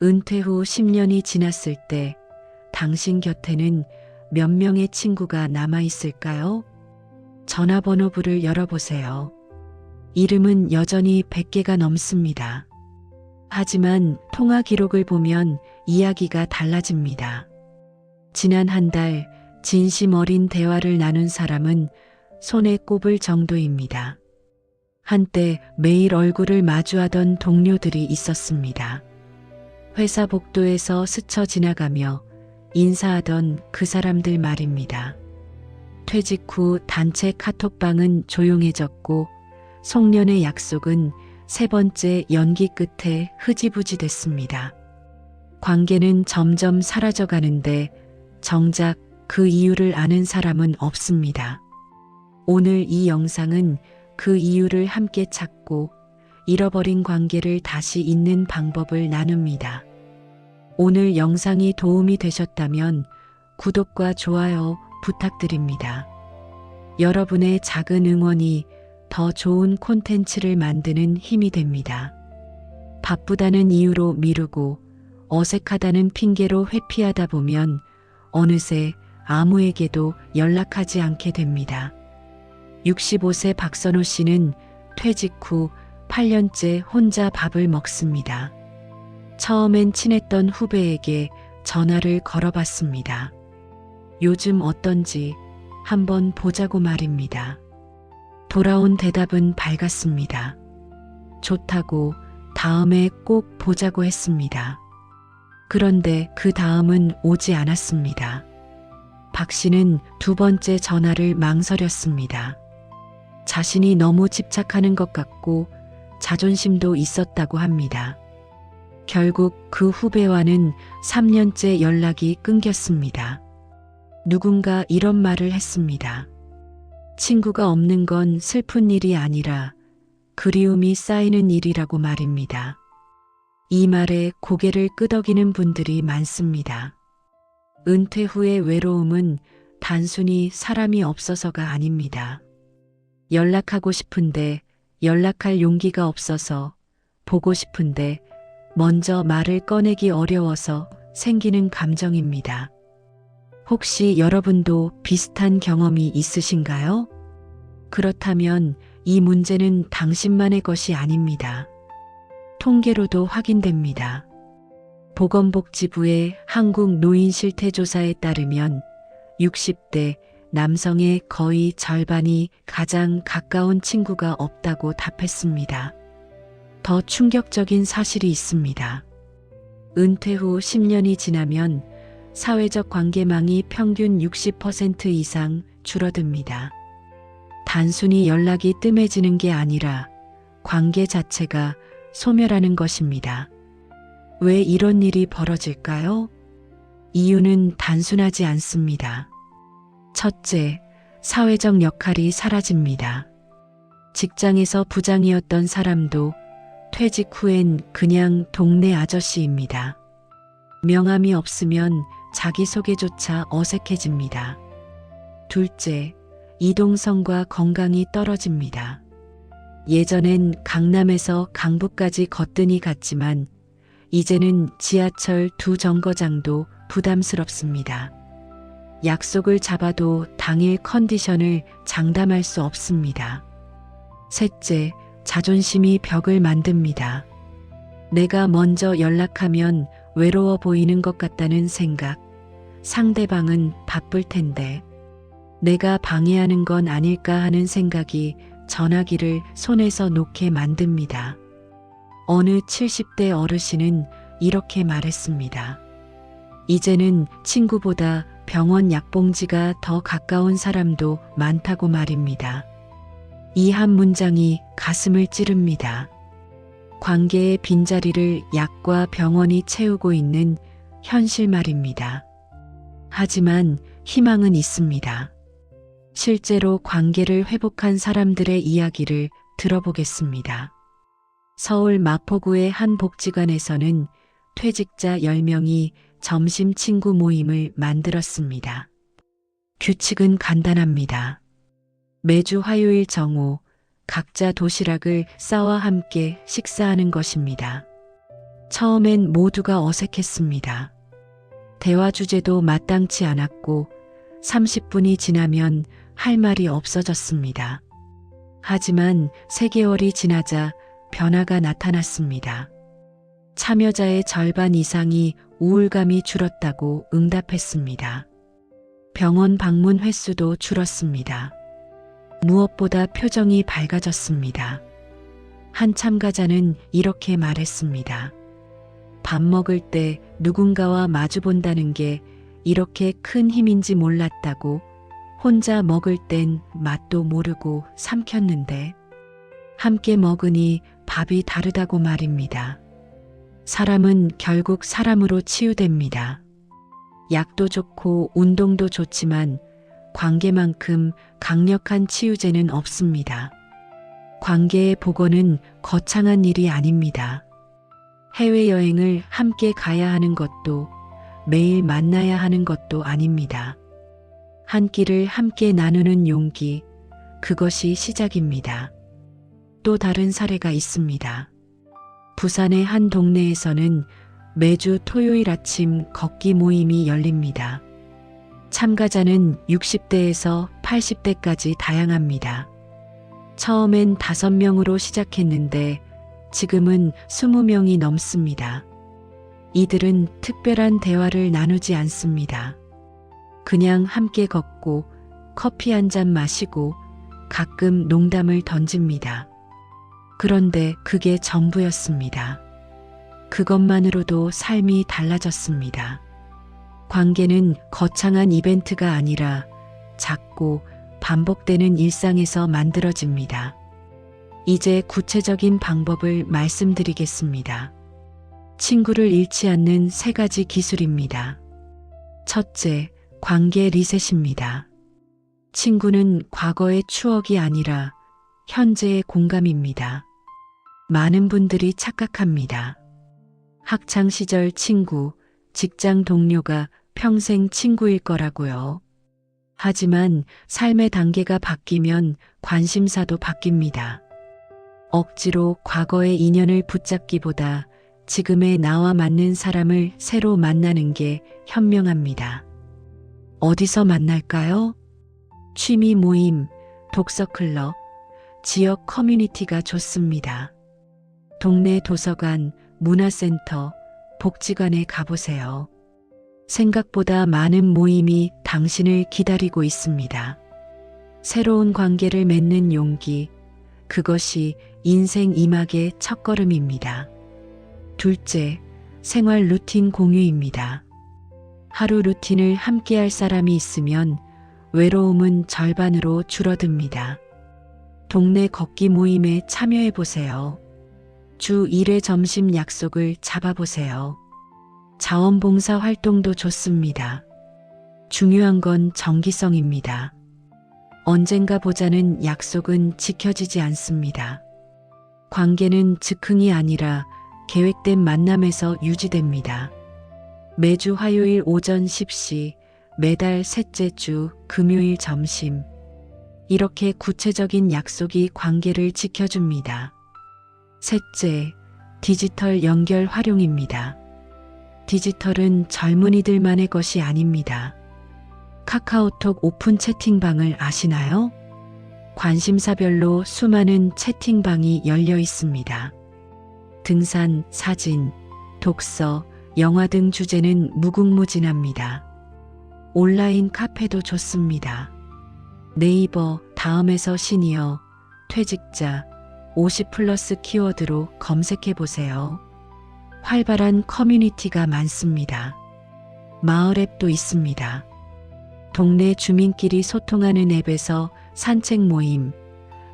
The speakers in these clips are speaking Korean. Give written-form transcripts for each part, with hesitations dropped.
은퇴 후 10년이 지났을 때 당신 곁에는 몇 명의 친구가 남아 있을까요? 전화번호부를 열어보세요. 이름은 여전히 100개가 넘습니다. 하지만 통화 기록을 보면 이야기가 달라집니다. 지난 한 달 진심 어린 대화를 나눈 사람은 손에 꼽을 정도입니다. 한때 매일 얼굴을 마주하던 동료들이 있었습니다. 회사 복도에서 스쳐 지나가며 인사하던 그 사람들 말입니다. 퇴직 후 단체 카톡방은 조용해졌고 송년회 약속은 세 번째 연기 끝에 흐지부지 됐습니다. 관계는 점점 사라져가는데 정작 그 이유를 아는 사람은 없습니다. 오늘 이 영상은 그 이유를 함께 찾고 잃어버린 관계를 다시 잇는 방법을 나눕니다. 오늘 영상이 도움이 되셨다면 구독과 좋아요 부탁드립니다. 여러분의 작은 응원이 더 좋은 콘텐츠를 만드는 힘이 됩니다. 바쁘다는 이유로 미루고 어색하다는 핑계로 회피하다 보면 어느새 아무에게도 연락하지 않게 됩니다. 65세 박선호 씨는 퇴직 후 8년째 혼자 밥을 먹습니다. 처음엔 친했던 후배에게 전화를 걸어봤습니다. 요즘 어떤지 한번 보자고 말입니다. 돌아온 대답은 밝았습니다. 좋다고 다음에 꼭 보자고 했습니다. 그런데 그 다음은 오지 않았습니다. 박 씨는 두 번째 전화를 망설였습니다. 자신이 너무 집착하는 것 같고 자존심도 있었다고 합니다. 결국 그 후배와는 3년째 연락이 끊겼습니다. 누군가 이런 말을 했습니다. 친구가 없는 건 슬픈 일이 아니라 그리움이 쌓이는 일이라고 말입니다. 이 말에 고개를 끄덕이는 분들이 많습니다. 은퇴 후의 외로움은 단순히 사람이 없어서가 아닙니다. 연락하고 싶은데 연락할 용기가 없어서, 보고 싶은데 먼저 말을 꺼내기 어려워서 생기는 감정입니다. 혹시 여러분도 비슷한 경험이 있으신가요? 그렇다면 이 문제는 당신만의 것이 아닙니다. 통계로도 확인됩니다. 보건복지부의 한국노인실태조사에 따르면 60대 남성의 거의 절반이 가장 가까운 친구가 없다고 답했습니다. 더 충격적인 사실이 있습니다. 은퇴 후 10년이 지나면 사회적 관계망이 평균 60% 이상 줄어듭니다. 단순히 연락이 뜸해지는 게 아니라 관계 자체가 소멸하는 것입니다. 왜 이런 일이 벌어질까요? 이유는 단순하지 않습니다. 첫째, 사회적 역할이 사라집니다. 직장에서 부장이었던 사람도 퇴직 후엔 그냥 동네 아저씨입니다. 명함이 없으면 자기소개조차 어색해집니다. 둘째, 이동성과 건강이 떨어집니다. 예전엔 강남에서 강북까지 거뜬히 갔지만 이제는 지하철 2정거장도 부담스럽습니다. 약속을 잡아도 당일 컨디션을 장담할 수 없습니다. 셋째, 자존심이 벽을 만듭니다. 내가 먼저 연락하면 외로워 보이는 것 같다는 생각, 상대방은 바쁠 텐데 내가 방해하는 건 아닐까 하는 생각이 전화기를 손에서 놓게 만듭니다. 어느 70대 어르신은 이렇게 말했습니다. 이제는 친구보다 병원 약봉지가 더 가까운 사람도 많다고 말입니다. 이 한 문장이 가슴을 찌릅니다. 관계의 빈자리를 약과 병원이 채우고 있는 현실 말입니다. 하지만 희망은 있습니다. 실제로 관계를 회복한 사람들의 이야기를 들어보겠습니다. 서울 마포구의 한 복지관에서는 퇴직자 10명이 점심 친구 모임을 만들었습니다. 규칙은 간단합니다. 매주 화요일 정오 각자 도시락을 싸와 함께 식사하는 것입니다. 처음엔 모두가 어색했습니다. 대화 주제도 마땅치 않았고 30분이 지나면 할 말이 없어졌습니다. 하지만 3개월이 지나자 변화가 나타났습니다. 참여자의 절반 이상이 우울감이 줄었다고 응답했습니다. 병원 방문 횟수도 줄었습니다. 무엇보다 표정이 밝아졌습니다. 한 참가자는 이렇게 말했습니다. 밥 먹을 때 누군가와 마주본다는 게 이렇게 큰 힘인지 몰랐다고. 혼자 먹을 땐 맛도 모르고 삼켰는데 함께 먹으니 밥이 다르다고 말입니다. 사람은 결국 사람으로 치유됩니다. 약도 좋고 운동도 좋지만 관계만큼 강력한 치유제는 없습니다. 관계의 복원은 거창한 일이 아닙니다. 해외여행을 함께 가야 하는 것도 매일 만나야 하는 것도 아닙니다. 한 끼를 함께 나누는 용기, 그것이 시작입니다. 또 다른 사례가 있습니다. 부산의 한 동네에서는 매주 토요일 아침 걷기 모임이 열립니다. 참가자는 60대에서 80대까지 다양합니다. 처음엔 5명으로 시작했는데 지금은 20명이 넘습니다. 이들은 특별한 대화를 나누지 않습니다. 그냥 함께 걷고 커피 한 잔 마시고 가끔 농담을 던집니다. 그런데 그게 전부였습니다. 그것만으로도 삶이 달라졌습니다. 관계는 거창한 이벤트가 아니라 작고 반복되는 일상에서 만들어집니다. 이제 구체적인 방법을 말씀드리겠습니다. 친구를 잃지 않는 3가지 기술입니다. 첫째, 관계 리셋입니다. 친구는 과거의 추억이 아니라 현재의 공감입니다. 많은 분들이 착각합니다. 학창시절 친구, 직장 동료가 평생 친구일 거라고요. 하지만 삶의 단계가 바뀌면 관심사도 바뀝니다. 억지로 과거의 인연을 붙잡기보다 지금의 나와 맞는 사람을 새로 만나는 게 현명합니다. 어디서 만날까요? 취미 모임, 독서 클럽, 지역 커뮤니티가 좋습니다. 동네 도서관, 문화센터, 복지관에 가보세요. 생각보다 많은 모임이 당신을 기다리고 있습니다. 새로운 관계를 맺는 용기, 그것이 인생 2막의 첫걸음입니다. 둘째, 생활 루틴 공유입니다. 하루 루틴을 함께할 사람이 있으면 외로움은 절반으로 줄어듭니다. 동네 걷기 모임에 참여해 보세요. 주 1회 점심 약속을 잡아보세요. 자원봉사 활동도 좋습니다. 중요한 건 정기성입니다. 언젠가 보자는 약속은 지켜지지 않습니다. 관계는 즉흥이 아니라 계획된 만남에서 유지됩니다. 매주 화요일 오전 10시, 매달 셋째 주 금요일 점심. 이렇게 구체적인 약속이 관계를 지켜줍니다. 셋째, 디지털 연결 활용입니다. 디지털은 젊은이들만의 것이 아닙니다. 카카오톡 오픈 채팅방을 아시나요? 관심사별로 수많은 채팅방이 열려 있습니다. 등산, 사진, 독서, 영화 등 주제는 무궁무진합니다. 온라인 카페도 좋습니다. 네이버, 다음에서 시니어, 퇴직자, 50+ 키워드로 검색해 보세요. 활발한 커뮤니티가 많습니다. 마을 앱도 있습니다. 동네 주민끼리 소통하는 앱에서 산책 모임,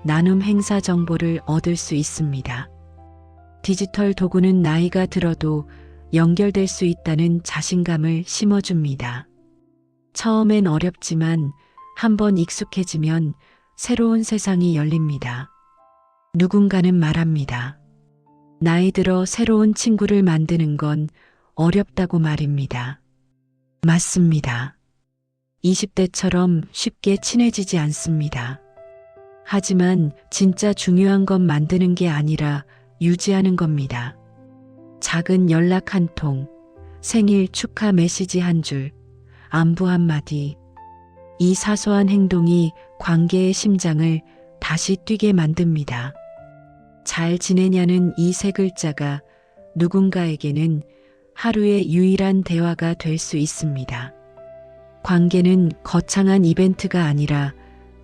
나눔 행사 정보를 얻을 수 있습니다. 디지털 도구는 나이가 들어도 연결될 수 있다는 자신감을 심어줍니다. 처음엔 어렵지만 한번 익숙해지면 새로운 세상이 열립니다. 누군가는 말합니다. 나이 들어 새로운 친구를 만드는 건 어렵다고 말입니다. 맞습니다. 20대처럼 쉽게 친해지지 않습니다. 하지만 진짜 중요한 건 만드는 게 아니라 유지하는 겁니다. 작은 연락 한 통, 생일 축하 메시지 한 줄, 안부 한마디. 이 사소한 행동이 관계의 심장을 다시 뛰게 만듭니다. 잘 지내냐는 이 세 글자가 누군가에게는 하루의 유일한 대화가 될 수 있습니다. 관계는 거창한 이벤트가 아니라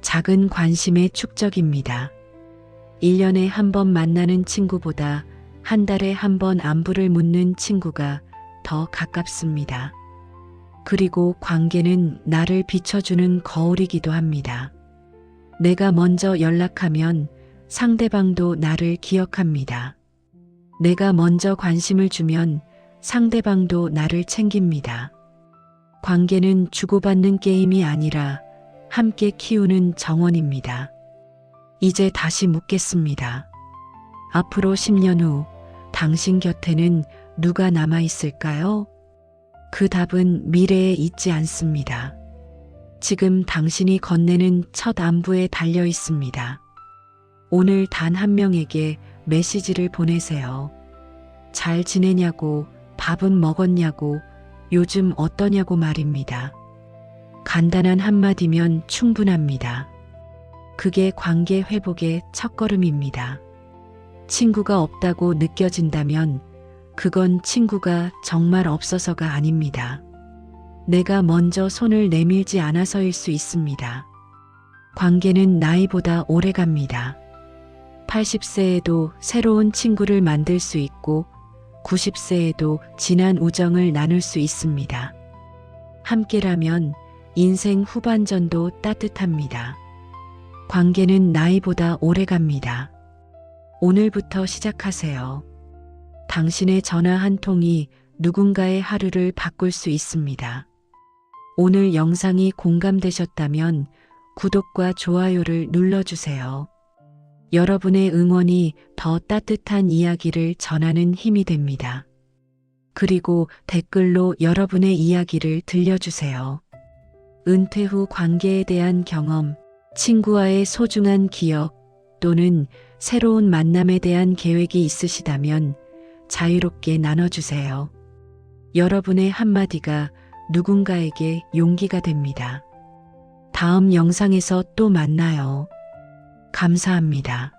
작은 관심의 축적입니다. 1년에 한 번 만나는 친구보다 한 달에 한 번 안부를 묻는 친구가 더 가깝습니다. 그리고 관계는 나를 비춰주는 거울이기도 합니다. 내가 먼저 연락하면 상대방도 나를 기억합니다. 내가 먼저 관심을 주면 상대방도 나를 챙깁니다. 관계는 주고받는 게임이 아니라 함께 키우는 정원입니다. 이제 다시 묻겠습니다. 앞으로 10년 후 당신 곁에는 누가 남아 있을까요? 그 답은 미래에 있지 않습니다. 지금 당신이 건네는 첫 안부에 달려 있습니다. 오늘 단 한 명에게 메시지를 보내세요. 잘 지내냐고, 밥은 먹었냐고, 요즘 어떠냐고 말입니다. 간단한 한마디면 충분합니다. 그게 관계 회복의 첫걸음입니다. 친구가 없다고 느껴진다면 그건 친구가 정말 없어서가 아닙니다. 내가 먼저 손을 내밀지 않아서일 수 있습니다. 관계는 나이보다 오래 갑니다. 80세에도 새로운 친구를 만들 수 있고 90세에도 진한 우정을 나눌 수 있습니다. 함께라면 인생 후반전도 따뜻합니다. 관계는 나이보다 오래 갑니다. 오늘부터 시작하세요. 당신의 전화 한 통이 누군가의 하루를 바꿀 수 있습니다. 오늘 영상이 공감되셨다면 구독과 좋아요를 눌러주세요. 여러분의 응원이 더 따뜻한 이야기를 전하는 힘이 됩니다. 그리고 댓글로 여러분의 이야기를 들려주세요. 은퇴 후 관계에 대한 경험, 친구와의 소중한 기억 또는 새로운 만남에 대한 계획이 있으시다면 자유롭게 나눠주세요. 여러분의 한마디가 누군가에게 용기가 됩니다. 다음 영상에서 또 만나요. 감사합니다.